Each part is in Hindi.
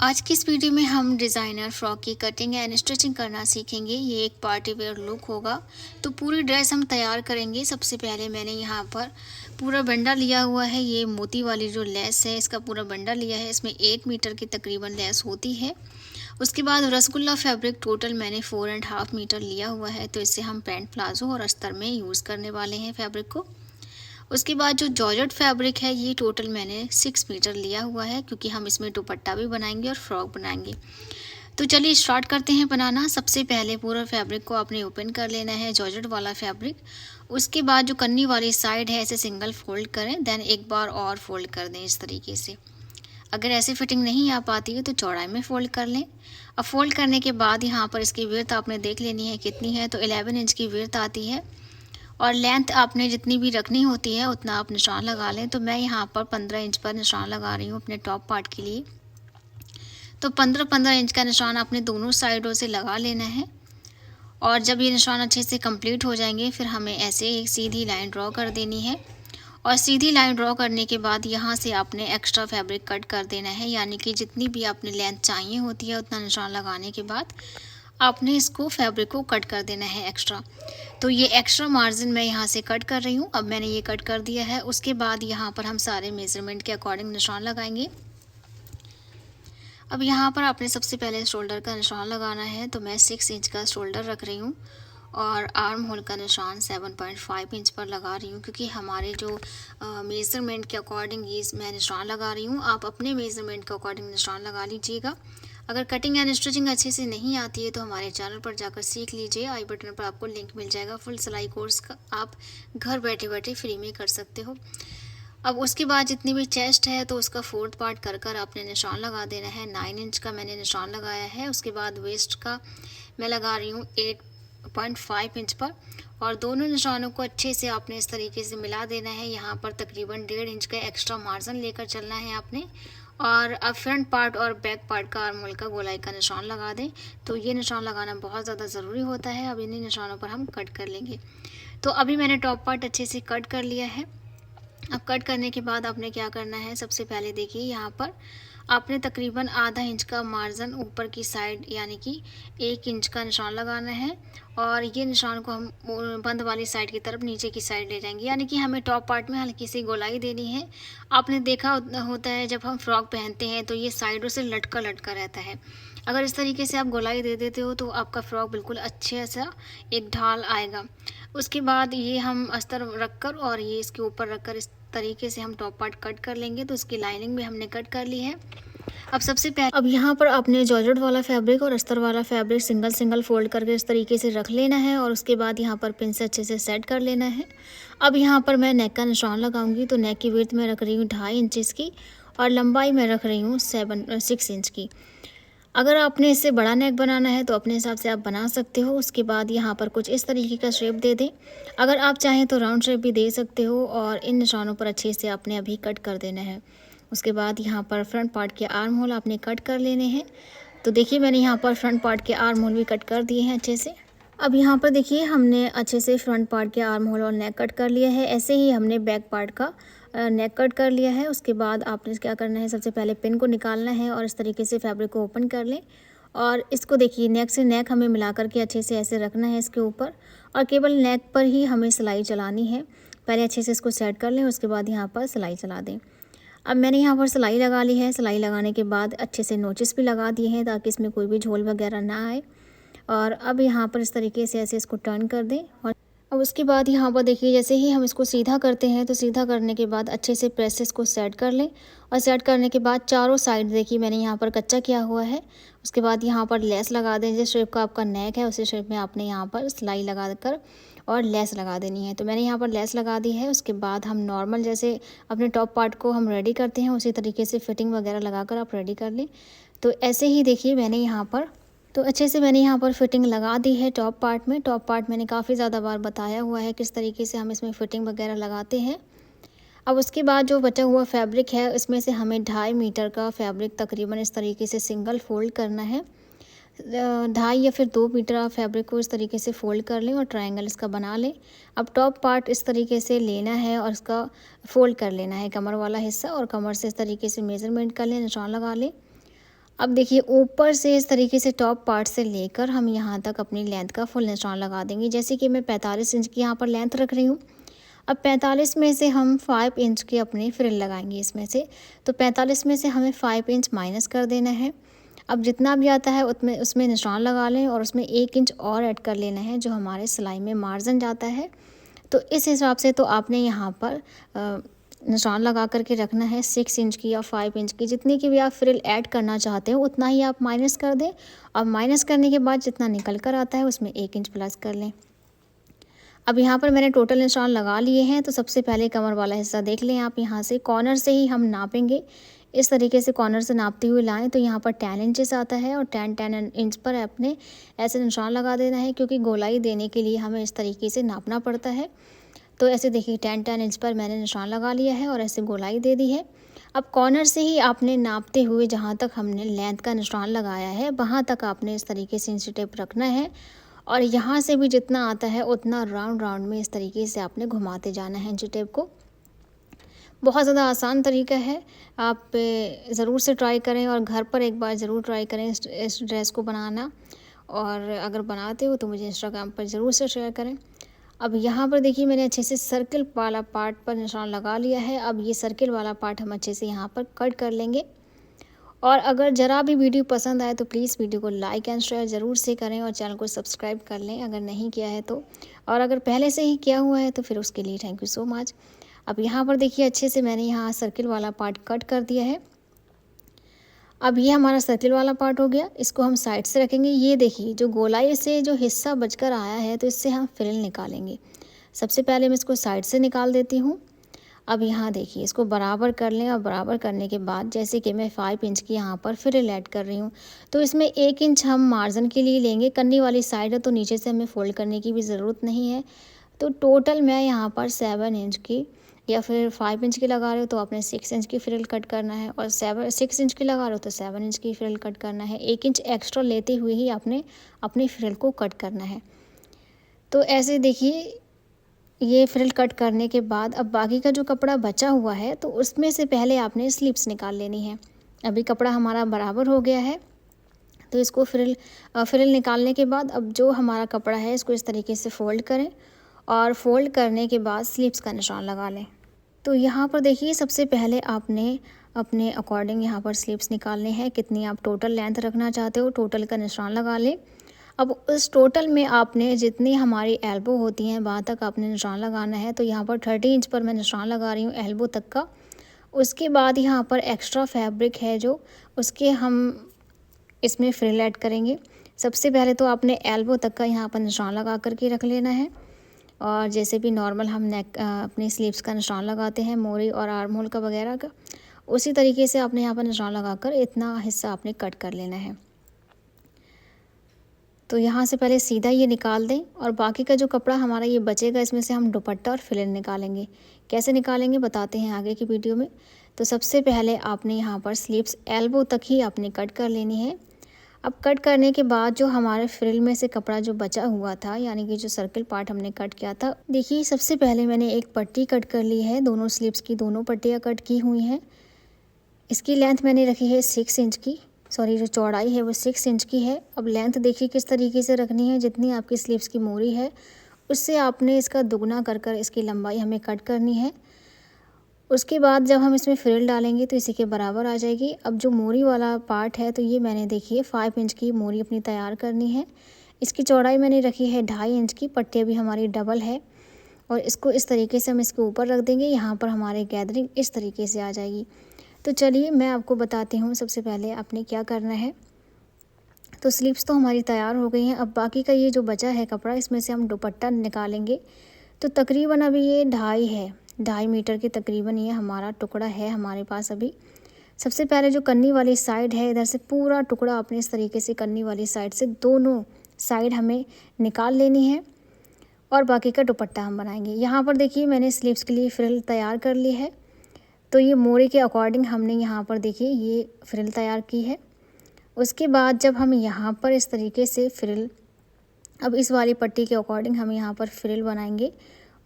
आज की इस वीडियो में हम डिज़ाइनर फ्रॉक की कटिंग एंड स्टिचिंग करना सीखेंगे। ये एक पार्टी वेयर लुक होगा। तो पूरी ड्रेस हम तैयार करेंगे। सबसे पहले मैंने यहाँ पर पूरा बंडा लिया हुआ है। ये मोती वाली जो लेस है इसका पूरा बंडा लिया है। इसमें 8 मीटर की तकरीबन लेस होती है। उसके बाद रसगुल्ला फैब्रिक टोटल मैंने 4.5 मीटर लिया हुआ है। तो इससे हम पैंट प्लाजो और अस्तर में यूज़ करने वाले हैं फैब्रिक को। उसके बाद जो जॉर्जेट फैब्रिक है ये टोटल मैंने 6 मीटर लिया हुआ है, क्योंकि हम इसमें दुपट्टा भी बनाएंगे और फ्रॉक बनाएंगे। तो चलिए स्टार्ट करते हैं बनाना। सबसे पहले पूरा फैब्रिक को आपने ओपन कर लेना है, जॉर्जेट वाला फैब्रिक। उसके बाद जो कन्नी वाली साइड है इसे सिंगल फोल्ड करें, देन एक बार और फोल्ड कर दें इस तरीके से। अगर ऐसे फिटिंग नहीं आ पाती है तो चौड़ाई में फोल्ड कर लें। अब फोल्ड करने के बाद यहाँ पर इसकी विड्थ आपने देख लेनी है कितनी है। तो 11 इंच की विड्थ आती है और लेंथ आपने जितनी भी रखनी होती है उतना आप निशान लगा लें। तो मैं यहाँ पर 15 इंच पर निशान लगा रही हूँ अपने टॉप पार्ट के लिए। तो 15-15 इंच का निशान आपने दोनों साइडों से लगा लेना है। और जब ये निशान अच्छे से कंप्लीट हो जाएंगे फिर हमें ऐसे एक सीधी लाइन ड्रॉ कर देनी है। और सीधी लाइन ड्रॉ करने के बाद यहाँ से आपने एक्स्ट्रा फैब्रिक कट कर देना है, यानी कि जितनी भी आपने लेंथ चाहिए होती है उतना निशान लगाने के बाद आपने इसको फैब्रिक को कट कर देना है एक्स्ट्रा। तो ये एक्स्ट्रा मार्जिन मैं यहाँ से कट कर रही हूँ। अब मैंने ये कट कर दिया है। उसके बाद यहाँ पर हम सारे मेज़रमेंट के अकॉर्डिंग निशान लगाएंगे। अब यहाँ पर आपने सबसे पहले शोल्डर का निशान लगाना है। तो मैं 6 इंच का शोल्डर रख रही हूँ और आर्म होल का निशान 7.5 इंच पर लगा रही हूँ, क्योंकि हमारे जो मेज़रमेंट के अकॉर्डिंग ये मैं निशान लगा रही हूँ। आप अपने मेज़रमेंट के अकॉर्डिंग निशान लगा लीजिएगा। अगर कटिंग एंड स्टिचिंग अच्छे से नहीं आती है तो हमारे चैनल पर जाकर सीख लीजिए। आई बटन पर आपको लिंक मिल जाएगा। फुल सिलाई कोर्स का आप घर बैठे बैठे फ्री में कर सकते हो। अब उसके बाद जितनी भी चेस्ट है तो उसका 4th पार्ट कर कर आपने निशान लगा देना है। 9 इंच का मैंने निशान लगाया है। उसके बाद वेस्ट का मैं लगा रही हूँ 8.5 इंच पर। और दोनों निशानों को अच्छे से आपने इस तरीके से मिला देना है। यहाँ पर तकरीबन 1.5 इंच का एक्स्ट्रा मार्जिन लेकर चलना है आपने। और अब फ्रंट पार्ट और बैक पार्ट का आर्म होल का गोलाई का निशान लगा दें। तो ये निशान लगाना बहुत ज़्यादा ज़रूरी होता है। अब इन्हीं निशानों पर हम कट कर लेंगे। तो अभी मैंने टॉप पार्ट अच्छे से कट कर लिया है। अब कट करने के बाद आपने क्या करना है, सबसे पहले देखिए यहाँ पर आपने तकरीबन आधा इंच का मार्जिन ऊपर की साइड यानी कि 1 इंच का निशान लगाना है। और ये निशान को हम बंद वाली साइड की तरफ नीचे की साइड ले जाएंगे, यानी कि हमें टॉप पार्ट में हल्की सी गोलाई देनी है। आपने देखा होता है जब हम फ्रॉक पहनते हैं तो ये साइडों से लटका लटका रहता है। अगर इस तरीके से आप गोलाई दे देते हो तो आपका फ्रॉक बिल्कुल अच्छे सा एक ढाल आएगा। उसके बाद ये हम अस्तर रखकर और ये इसके ऊपर रखकर इस तरीके से हम टॉप पार्ट कट कर लेंगे। तो इसकी लाइनिंग भी हमने कट कर ली है। अब सबसे पहले अब यहाँ पर आपने जॉर्जेट वाला फैब्रिक और अस्तर वाला फैब्रिक सिंगल सिंगल फोल्ड करके इस तरीके से रख लेना है। और उसके बाद यहाँ पर पिन से अच्छे से सेट कर लेना है। अब यहाँ पर मैं नेक का निशान लगाऊंगी। तो नेक की विड्थ मैं रख रही हूँ 2.5 इंच की और लंबाई मैं रख रही हूँ 6 इंच की। अगर आपने इससे बड़ा नेक बनाना है तो अपने हिसाब से आप बना सकते हो। उसके बाद यहाँ पर कुछ इस तरीके का शेप दे दें। अगर आप चाहें तो राउंड शेप भी दे सकते हो। और इन निशानों पर अच्छे से आपने अभी कट कर देना है। उसके बाद यहाँ पर फ्रंट पार्ट के आर्म होल आपने कट कर लेने हैं। तो देखिए मैंने यहाँ पर फ्रंट पार्ट के आर्म होल भी कट कर दिए हैं अच्छे से। अब यहाँ पर देखिए हमने अच्छे से फ्रंट पार्ट के आर्म होल और नेक कट कर लिया है। ऐसे ही हमने बैक पार्ट का नेक कट कर लिया है। उसके बाद आपने क्या करना है, सबसे पहले पिन को निकालना है और इस तरीके से फैब्रिक को ओपन कर लें। और इसको देखिए नेक से नेक हमें मिला करके अच्छे से ऐसे रखना है इसके ऊपर। और केवल नेक पर ही हमें सिलाई चलानी है। पहले अच्छे से इसको सेट कर लें, उसके बाद यहाँ पर सिलाई चला दें। अब मैंने यहाँ पर सिलाई लगा ली है। सिलाई लगाने के बाद अच्छे से नोचेस भी लगा दिए हैं ताकि इसमें कोई भी झोल वगैरह ना आए। और अब यहाँ पर इस तरीके से ऐसे इसको टर्न कर दें। और अब उसके बाद यहाँ पर देखिए जैसे ही हम इसको सीधा करते हैं तो सीधा करने के बाद अच्छे से प्रेसेस को सेट कर लें। और सेट करने के बाद चारों साइड देखिए मैंने यहाँ पर कच्चा किया हुआ है। उसके बाद यहाँ पर लेस लगा दें। जिस शेप का आपका नेक है उसी शेप में आपने यहाँ पर सिलाई लगा कर और लेस लगा देनी है। तो मैंने यहाँ पर लेस लगा दी है। उसके बाद हम नॉर्मल जैसे अपने टॉप पार्ट को हम रेडी करते हैं उसी तरीके से फिटिंग वगैरह लगा कर आप रेडी कर लें। तो ऐसे ही देखिए मैंने यहाँ पर तो अच्छे से मैंने यहाँ पर फिटिंग लगा दी है टॉप पार्ट में। टॉप पार्ट मैंने काफ़ी ज़्यादा बार बताया हुआ है किस तरीके से हम इसमें फिटिंग वगैरह लगाते हैं। अब उसके बाद जो बचा हुआ फैब्रिक है इसमें से हमें 2.5 मीटर का फैब्रिक तकरीबन इस तरीके से सिंगल फोल्ड करना है। 2.5 या फिर 2 मीटर आप फैब्रिक को इस तरीके से फोल्ड कर लें और ट्रायंगल इसका बना लें। अब टॉप पार्ट इस तरीके से लेना है और इसका फोल्ड कर लेना है कमर वाला हिस्सा। और कमर से इस तरीके से मेज़रमेंट कर लें, निशान लगा लें। अब देखिए ऊपर से इस तरीके से टॉप पार्ट से लेकर हम यहाँ तक अपनी लेंथ का फुल निशान लगा देंगे। जैसे कि मैं 45 इंच की यहाँ पर लेंथ रख रही हूँ। अब 45 में से हम 5 इंच की अपनी फ्रिल लगाएंगे इसमें से। तो 45 में से हमें 5 इंच माइनस कर देना है। अब जितना भी आता है उतने उसमें निशान लगा लें और उसमें 1 इंच और ऐड कर लेना है जो हमारे सिलाई में मार्जिन जाता है। तो इस हिसाब से तो आपने यहाँ पर निशान लगा करके रखना है 6 इंच की या 5 इंच की, जितनी की भी आप फ्रिल ऐड करना चाहते हो उतना ही आप माइनस कर दें। और माइनस करने के बाद जितना निकल कर आता है उसमें 1 इंच प्लस कर लें। अब यहाँ पर मैंने टोटल निशान लगा लिए हैं। तो सबसे पहले कमर वाला हिस्सा देख लें आप, यहाँ से कॉर्नर से ही हम नापेंगे। इस तरीके से कॉर्नर से नापते हुए लाएं तो यहाँ पर 10 इंचेस आता है और 10 इंच पर अपने ऐसे निशान लगा देना है, क्योंकि गोलाई देने के लिए हमें इस तरीके से नापना पड़ता है। तो ऐसे देखिए 10 इंच पर मैंने निशान लगा लिया है और ऐसे गोलाई दे दी है। अब कॉर्नर से ही आपने नापते हुए जहाँ तक हमने लेंथ का निशान लगाया है वहाँ तक आपने इस तरीके से इंची टेप रखना है। और यहाँ से भी जितना आता है उतना राउंड राउंड में इस तरीके से आपने घुमाते जाना है इंची टेप को। बहुत ज़्यादा आसान तरीका है, आप ज़रूर से ट्राई करें और घर पर एक बार ज़रूर ट्राई करें इस ड्रेस को बनाना। और अगर बनाते हो तो मुझे इंस्टाग्राम पर ज़रूर से शेयर करें। अब यहाँ पर देखिए मैंने अच्छे से सर्किल वाला पार्ट पर निशान लगा लिया है। अब ये सर्किल वाला पार्ट हम अच्छे से यहाँ पर कट कर लेंगे। और अगर ज़रा भी वीडियो पसंद आए तो प्लीज़ वीडियो को लाइक एंड शेयर ज़रूर से करें और चैनल को सब्सक्राइब कर लें अगर नहीं किया है तो। और अगर पहले से ही किया हुआ है तो फिर उसके लिए थैंक यू सो मच। अब यहाँ पर देखिए अच्छे से मैंने यहाँ सर्किल वाला पार्ट कट कर दिया है। अब ये हमारा सर्किल वाला पार्ट हो गया, इसको हम साइड से रखेंगे। ये देखिए जो गोलाई से जो हिस्सा बचकर आया है तो इससे हम फ्रिल निकालेंगे। सबसे पहले मैं इसको साइड से निकाल देती हूँ। अब यहाँ देखिए इसको बराबर कर लें और बराबर करने के बाद जैसे कि मैं 5 इंच की यहाँ पर फ्रिल ऐड कर रही हूँ तो इसमें 1 इंच हम मार्जिन के लिए लेंगे। कन्नी वाली साइड है तो नीचे से हमें फोल्ड करने की भी ज़रूरत नहीं है। तो टोटल मैं यहाँ पर 7 इंच की या फिर 5 इंच की लगा रहे हो तो आपने 6 इंच की फ्रिल कट करना है, और 6 इंच की लगा रहे हो तो 7 इंच की फ्रिल कट करना है। 1 इंच एक्स्ट्रा लेते हुए ही आपने अपनी फ्रिल को कट करना है। तो ऐसे देखिए ये फ्रिल कट करने के बाद अब बाकी का जो कपड़ा बचा हुआ है तो उसमें से पहले आपने स्लीव्स निकाल लेनी है। अभी कपड़ा हमारा बराबर हो गया है तो इसको फ्रिल निकालने के बाद अब जो हमारा कपड़ा है इसको इस तरीके से फ़ोल्ड करें और फोल्ड करने के बाद स्लीव्स का निशान लगा लें। तो यहाँ पर देखिए सबसे पहले आपने अपने अकॉर्डिंग यहाँ पर स्लीव्स निकालने हैं। कितनी आप टोटल लेंथ रखना चाहते हो टोटल का निशान लगा लें। अब उस टोटल में आपने जितनी हमारी एल्बो होती हैं वहाँ तक आपने निशान लगाना है। तो यहाँ पर 30 इंच पर मैं निशान लगा रही हूँ एल्बो तक का। उसके बाद यहाँ पर एक्स्ट्रा फैब्रिक है जो उसके हम इसमें फ्रिल ऐड करेंगे। सबसे पहले तो आपने एल्बो तक का यहाँ पर निशान लगा करके रख लेना है। और जैसे भी नॉर्मल हम नेक अपनी स्लीव्स का निशान लगाते हैं मोरी और आर्म होल का वगैरह का, उसी तरीके से आपने यहाँ पर निशान लगाकर इतना हिस्सा आपने कट कर लेना है। तो यहाँ से पहले सीधा ये निकाल दें और बाकी का जो कपड़ा हमारा ये बचेगा इसमें से हम दुपट्टा और फ्रिल निकालेंगे। कैसे निकालेंगे बताते हैं आगे की वीडियो में। तो सबसे पहले आपने यहाँ पर स्लीव्स एल्बो तक ही आपने कट कर लेनी है। अब कट करने के बाद जो हमारे फ्रिल में से कपड़ा जो बचा हुआ था यानी कि जो सर्किल पार्ट हमने कट किया था, देखिए सबसे पहले मैंने एक पट्टी कट कर ली है। दोनों स्लीव्स की दोनों पट्टियाँ कट की हुई हैं। इसकी लेंथ मैंने रखी है 6 इंच की, सॉरी जो चौड़ाई है वो 6 इंच की है। अब लेंथ देखिए किस तरीके से रखनी है, जितनी आपकी स्लीव्स की मोरी है उससे आपने इसका दुगना कर कर इसकी लंबाई हमें कट करनी है। उसके बाद जब हम इसमें फ्रिल डालेंगे तो इसी के बराबर आ जाएगी। अब जो मोरी वाला पार्ट है तो ये मैंने देखिए 5 इंच की मोरी अपनी तैयार करनी है। इसकी चौड़ाई मैंने रखी है 2.5 इंच की, पट्टियाँ भी हमारी डबल है और इसको इस तरीके से हम इसके ऊपर रख देंगे। यहाँ पर हमारे गैदरिंग इस तरीके से आ जाएगी। तो चलिए मैं आपको बताती हूँ सबसे पहले आपने क्या करना है। तो स्लीव्स तो हमारी तैयार हो गई हैं। अब बाकी का ये जो बचा है कपड़ा इसमें से हम दुपट्टा निकालेंगे। तो तकरीबन अभी ये 2.5 मीटर के तकरीबन ये हमारा टुकड़ा है हमारे पास अभी। सबसे पहले जो कन्नी वाली साइड है इधर से पूरा टुकड़ा अपने इस तरीके से कन्नी वाली साइड से दोनों साइड हमें निकाल लेनी है और बाकी का दुपट्टा हम बनाएंगे। यहाँ पर देखिए मैंने स्लीव्स के लिए फ्रिल तैयार कर ली है। तो ये मोरी के अकॉर्डिंग हमने यहाँ पर देखिए ये फ्रिल तैयार की है। उसके बाद जब हम यहाँ पर इस तरीके से फ्रिल, अब इस वाली पट्टी के अकॉर्डिंग हम यहाँ पर फ्रिल बनाएंगे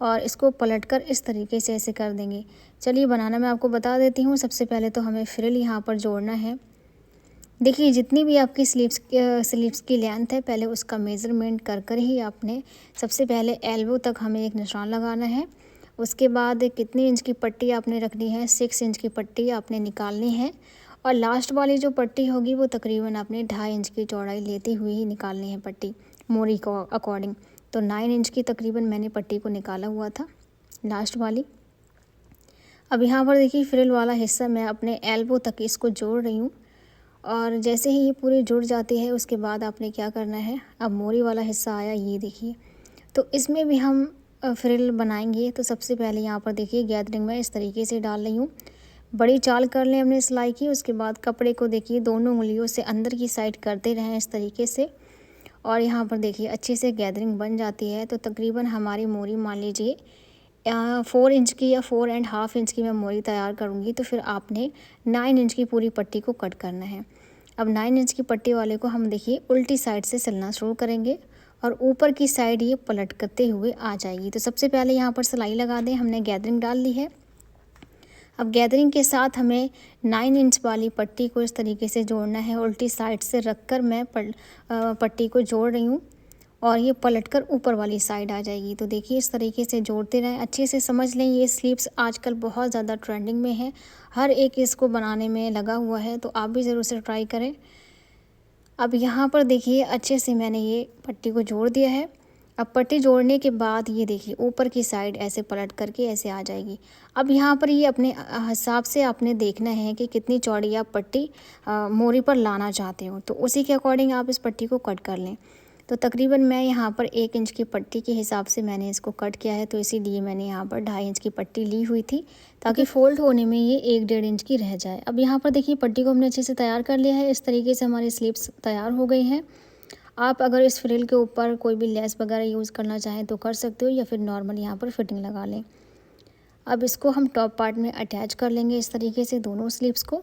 और इसको पलटकर इस तरीके से ऐसे कर देंगे। चलिए बनाना मैं आपको बता देती हूँ। सबसे पहले तो हमें फ्रिल यहाँ पर जोड़ना है। देखिए जितनी भी आपकी स्लीव्स की लेंथ है पहले उसका मेज़रमेंट कर ही आपने सबसे पहले एल्बो तक हमें एक निशान लगाना है। उसके बाद कितनी इंच की पट्टी आपने रखनी है, 6 इंच की पट्टी आपने निकालनी है और लास्ट वाली जो पट्टी होगी वो तकरीबन आपने 2.5 इंच की चौड़ाई लेते हुए ही निकालनी है पट्टी मोरी को अकॉर्डिंग। तो 9 इंच की तकरीबन मैंने पट्टी को निकाला हुआ था लास्ट वाली। अब यहाँ पर देखिए फ्रिल वाला हिस्सा मैं अपने एल्बो तक इसको जोड़ रही हूँ और जैसे ही ये पूरी जुड़ जाती है उसके बाद आपने क्या करना है, अब मोरी वाला हिस्सा आया ये देखिए, तो इसमें भी हम फ्रिल बनाएंगे। तो सबसे पहले यहाँ पर देखिए गैदरिंग में इस तरीके से डाल रही हूँ, बड़ी चाल कर लें हमने सिलाई की। उसके बाद कपड़े को देखिए दोनों उंगलियों से अंदर की साइड करते रहें इस तरीके से और यहाँ पर देखिए अच्छे से गैदरिंग बन जाती है। तो तकरीबन हमारी मोरी मान लीजिए 4 इंच की या 4.5 इंच की मैं मोरी तैयार करूँगी, तो फिर आपने 9 इंच की पूरी पट्टी को कट करना है। अब 9 इंच की पट्टी वाले को हम देखिए उल्टी साइड से सिलना शुरू करेंगे और ऊपर की साइड ये पलट करते हुए आ जाएगी। तो सबसे पहले यहाँ पर सिलाई लगा दें, हमने गैदरिंग डाल ली है। अब गैदरिंग के साथ हमें 9 इंच वाली पट्टी को इस तरीके से जोड़ना है, उल्टी साइड से रखकर मैं पट्टी को जोड़ रही हूँ और ये पलटकर ऊपर वाली साइड आ जाएगी। तो देखिए इस तरीके से जोड़ते रहें, अच्छे से समझ लें। ये स्लीव्स आजकल बहुत ज़्यादा ट्रेंडिंग में है, हर एक इसको बनाने में लगा हुआ है, तो आप भी ज़रूर से ट्राई करें। अब यहाँ पर देखिए अच्छे से मैंने ये पट्टी को जोड़ दिया है। अब पट्टी जोड़ने के बाद ये देखिए ऊपर की साइड ऐसे पलट करके ऐसे आ जाएगी। अब यहाँ पर ये अपने हिसाब से आपने देखना है कि कितनी चौड़ी आप पट्टी मोरी पर लाना चाहते हो, तो उसी के अकॉर्डिंग आप इस पट्टी को कट कर लें। तो तकरीबन मैं यहाँ पर 1 इंच की पट्टी के हिसाब से मैंने इसको कट किया है, तो इसीलिए मैंने यहाँ पर 2.5 इंच की पट्टी ली हुई थी ताकि फ़ोल्ड होने में ये 1-1.5 इंच की रह जाए। अब यहाँ पर देखिए पट्टी को हमने अच्छे से तैयार कर लिया है, इस तरीके से हमारी स्लीव्स तैयार हो गई हैं। आप अगर इस फ्रिल के ऊपर कोई भी लेस वगैरह यूज़ करना चाहें तो कर सकते हो या फिर नॉर्मल यहाँ पर फिटिंग लगा लें। अब इसको हम टॉप पार्ट में अटैच कर लेंगे इस तरीके से दोनों स्लीव्स को।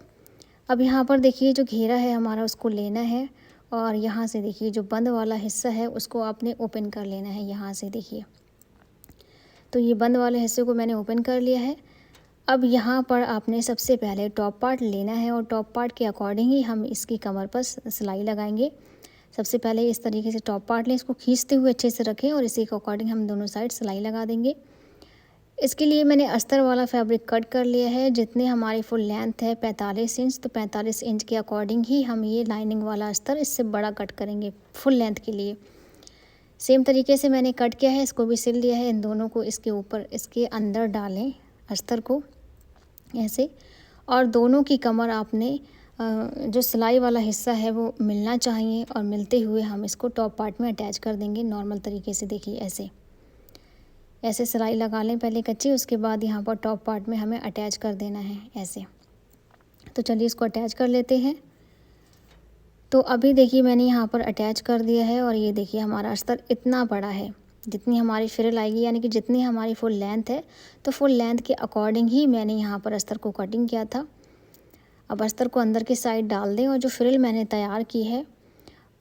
अब यहाँ पर देखिए जो घेरा है हमारा उसको लेना है और यहाँ से देखिए जो बंद वाला हिस्सा है उसको आपने ओपन कर लेना है यहाँ से देखिए। तो ये बंद वाले हिस्से को मैंने ओपन कर लिया है। अब यहाँ पर आपने सबसे पहले टॉप पार्ट लेना है और टॉप पार्ट के अकॉर्डिंग ही हम इसकी कमर पर सिलाई लगाएंगे। सबसे पहले इस तरीके से टॉप पार्ट लें, इसको खींचते हुए अच्छे से रखें और इसी के अकॉर्डिंग हम दोनों साइड सिलाई लगा देंगे। इसके लिए मैंने अस्तर वाला फैब्रिक कट कर लिया है। जितने हमारी फुल लेंथ है 45 इंच, तो 45 इंच के अकॉर्डिंग ही हम ये लाइनिंग वाला अस्तर इससे बड़ा कट करेंगे फुल लेंथ के लिए। सेम तरीके से मैंने कट किया है, इसको भी सिल लिया है। इन दोनों को इसके ऊपर इसके अंदर डालें अस्तर को ऐसे, और दोनों की कमर आपने जो सिलाई वाला हिस्सा है वो मिलना चाहिए और मिलते हुए हम इसको टॉप पार्ट में अटैच कर देंगे नॉर्मल तरीके से। देखिए ऐसे सिलाई लगा लें पहले कच्ची, उसके बाद यहाँ पर टॉप पार्ट में हमें अटैच कर देना है ऐसे। तो चलिए इसको अटैच कर लेते हैं। तो अभी देखिए मैंने यहाँ पर अटैच कर दिया है और ये देखिए हमारा अस्तर इतना बड़ा है, जितनी हमारी फ्रिल आएगी यानी कि जितनी हमारी फुल लेंथ है, तो फुल लेंथ के अकॉर्डिंग ही मैंने यहाँ पर अस्तर को कटिंग किया था। अब अस्तर को अंदर की साइड डाल दें और जो फ्रिल मैंने तैयार की है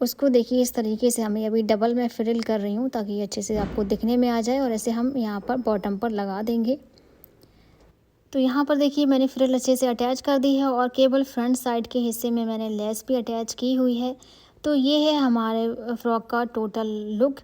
उसको देखिए इस तरीके से हमें अभी डबल मैं फ्रिल कर रही हूँ ताकि ये अच्छे से आपको दिखने में आ जाए और ऐसे हम यहाँ पर बॉटम पर लगा देंगे। तो यहाँ पर देखिए मैंने फ्रिल अच्छे से अटैच कर दी है और केवल फ्रंट साइड के हिस्से में मैंने लेस भी अटैच की हुई है। तो ये है हमारे फ्रॉक का टोटल लुक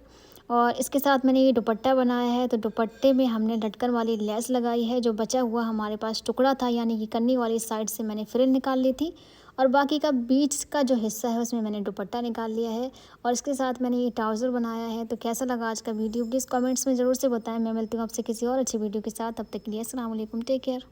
और इसके साथ मैंने ये दुपट्टा बनाया है। तो दुपट्टे में हमने लटकन वाली लेस लगाई है, जो बचा हुआ हमारे पास टुकड़ा था यानी कि कन्नी वाली साइड से मैंने फ्रिल निकाल ली थी और बाकी का बीच का जो हिस्सा है उसमें मैंने दुपट्टा निकाल लिया है और इसके साथ मैंने ये ट्राउज़र बनाया है। तो कैसा लगा आज का वीडियो प्लीज़ कमेंट्स में ज़रूर से बताएं। मैं मिलती हूँ आपसे किसी और अच्छी वीडियो के साथ, तब तक के लिए अस्सलाम वालेकुम, टेक केयर।